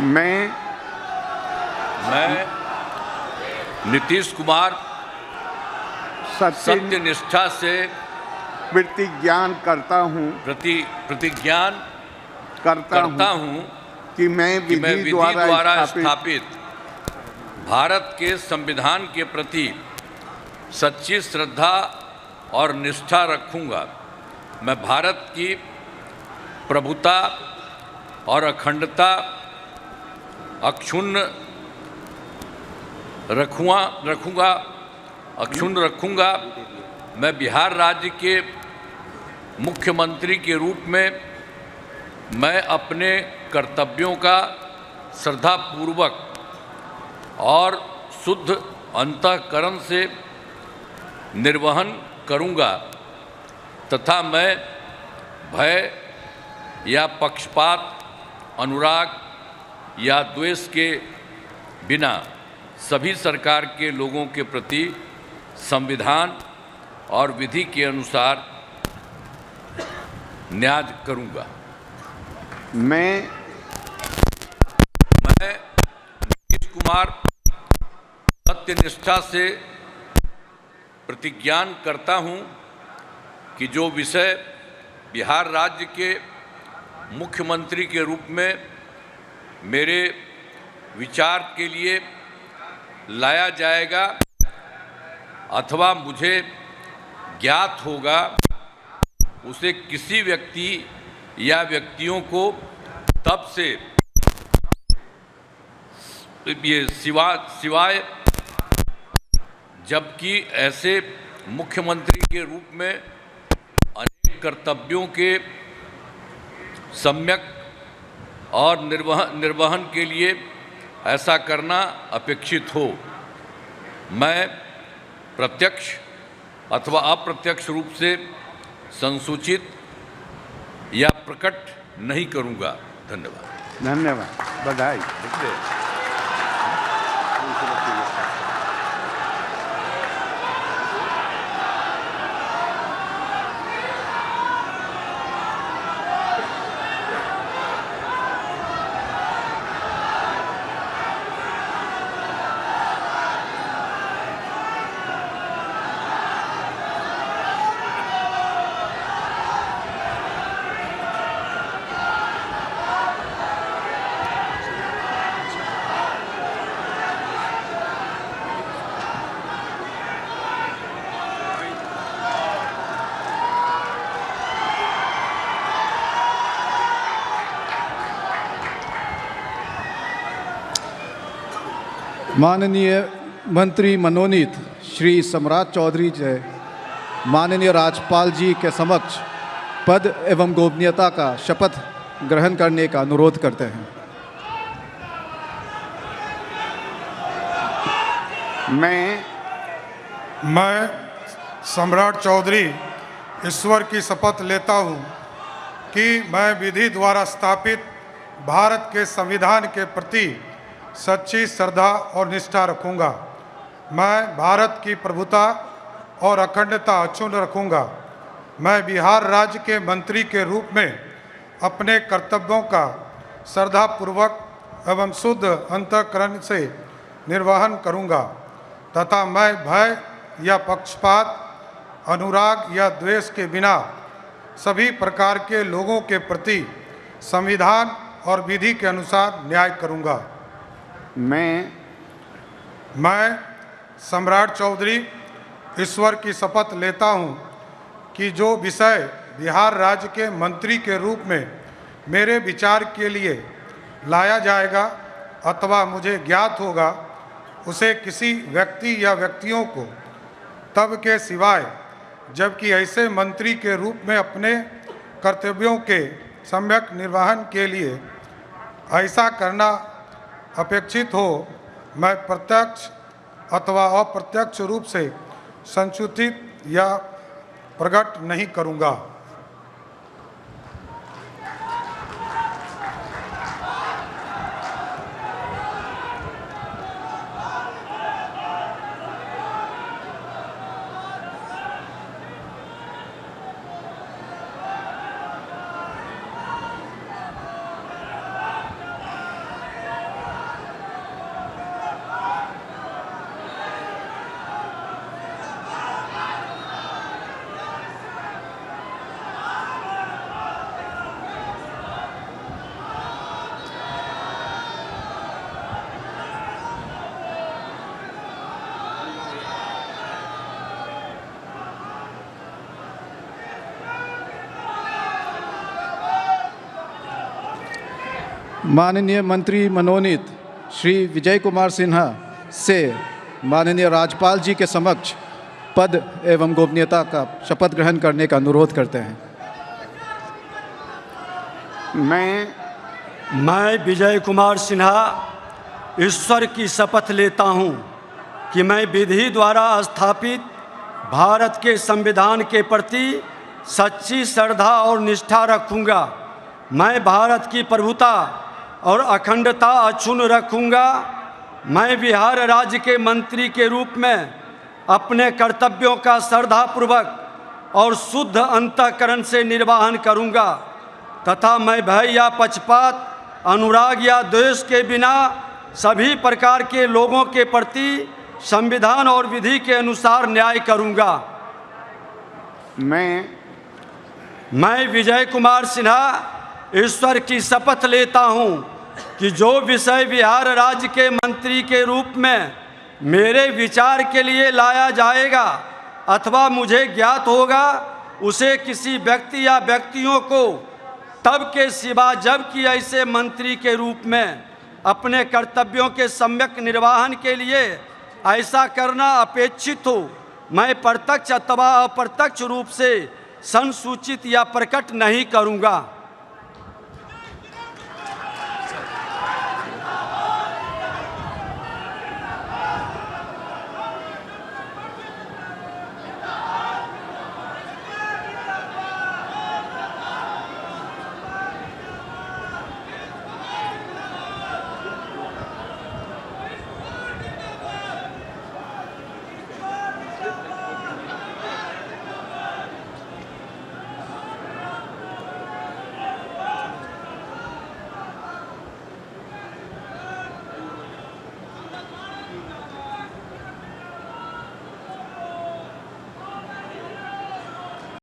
मैं नीतीश कुमार सत्यनिष्ठा से प्रतिज्ञान करता हूँ कि मैं विधि द्वारा स्थापित भारत के संविधान के प्रति सच्ची श्रद्धा और निष्ठा रखूंगा। मैं भारत की प्रभुता और अखंडता अक्षुण्ण रखूंगा। मैं बिहार राज्य के मुख्यमंत्री के रूप में मैं अपने कर्तव्यों का श्रद्धापूर्वक और शुद्ध अंतःकरण से निर्वहन करूंगा तथा मैं भय या पक्षपात, अनुराग या द्वेष के बिना सभी सरकार के लोगों के प्रति संविधान और विधि के अनुसार न्याय करूंगा। मैं नीतीश कुमार सत्यनिष्ठा से प्रतिज्ञान करता हूं कि जो विषय बिहार राज्य के मुख्यमंत्री के रूप में मेरे विचार के लिए लाया जाएगा अथवा मुझे ज्ञात होगा, उसे किसी व्यक्ति या व्यक्तियों को तब से सिवाय जबकि ऐसे मुख्यमंत्री के रूप में अनेक कर्तव्यों के सम्यक और निर्वहन के लिए ऐसा करना अपेक्षित हो, मैं प्रत्यक्ष अथवा अप्रत्यक्ष रूप से संसूचित या प्रकट नहीं करूंगा। धन्यवाद। बधाई। माननीय मंत्री मनोनीत श्री सम्राट चौधरी जी माननीय राज्यपाल जी के समक्ष पद एवं गोपनीयता का शपथ ग्रहण करने का अनुरोध करते हैं। मैं सम्राट चौधरी ईश्वर की शपथ लेता हूँ कि मैं विधि द्वारा स्थापित भारत के संविधान के प्रति सच्ची श्रद्धा और निष्ठा रखूंगा। मैं भारत की प्रभुता और अखंडता अक्षुण्ण रखूंगा। मैं बिहार राज्य के मंत्री के रूप में अपने कर्तव्यों का श्रद्धापूर्वक एवं शुद्ध अंतःकरण से निर्वहन करूंगा तथा मैं भय या पक्षपात, अनुराग या द्वेष के बिना सभी प्रकार के लोगों के प्रति संविधान और विधि के अनुसार न्याय करूंगा। मैं सम्राट चौधरी ईश्वर की शपथ लेता हूं कि जो विषय बिहार राज्य के मंत्री के रूप में मेरे विचार के लिए लाया जाएगा अथवा मुझे ज्ञात होगा, उसे किसी व्यक्ति या व्यक्तियों को तब के सिवाय जबकि ऐसे मंत्री के रूप में अपने कर्तव्यों के सम्यक निर्वहन के लिए ऐसा करना अपेक्षित हो, मैं प्रत्यक्ष अथवा अप्रत्यक्ष रूप से संसूचित या प्रकट नहीं करूंगा। माननीय मंत्री मनोनीत श्री विजय कुमार सिन्हा से माननीय राज्यपाल जी के समक्ष पद एवं गोपनीयता का शपथ ग्रहण करने का अनुरोध करते हैं। मैं विजय कुमार सिन्हा ईश्वर की शपथ लेता हूं कि मैं विधि द्वारा स्थापित भारत के संविधान के प्रति सच्ची श्रद्धा और निष्ठा रखूंगा। मैं भारत की प्रभुता और अखंडता अक्षुण्ण रखूंगा। मैं बिहार राज्य के मंत्री के रूप में अपने कर्तव्यों का श्रद्धापूर्वक और शुद्ध अंतःकरण से निर्वहन करूंगा तथा मैं भय या पक्षपात, अनुराग या द्वेष के बिना सभी प्रकार के लोगों के प्रति संविधान और विधि के अनुसार न्याय करूंगा। मैं विजय कुमार सिन्हा ईश्वर की शपथ लेता हूं कि जो विषय बिहार राज्य के मंत्री के रूप में मेरे विचार के लिए लाया जाएगा अथवा मुझे ज्ञात होगा, उसे किसी व्यक्ति या व्यक्तियों को तब के सिवा जबकि ऐसे मंत्री के रूप में अपने कर्तव्यों के सम्यक निर्वहन के लिए ऐसा करना अपेक्षित हो, मैं प्रत्यक्ष अथवा अप्रत्यक्ष रूप से संसूचित या प्रकट नहीं करूंगा।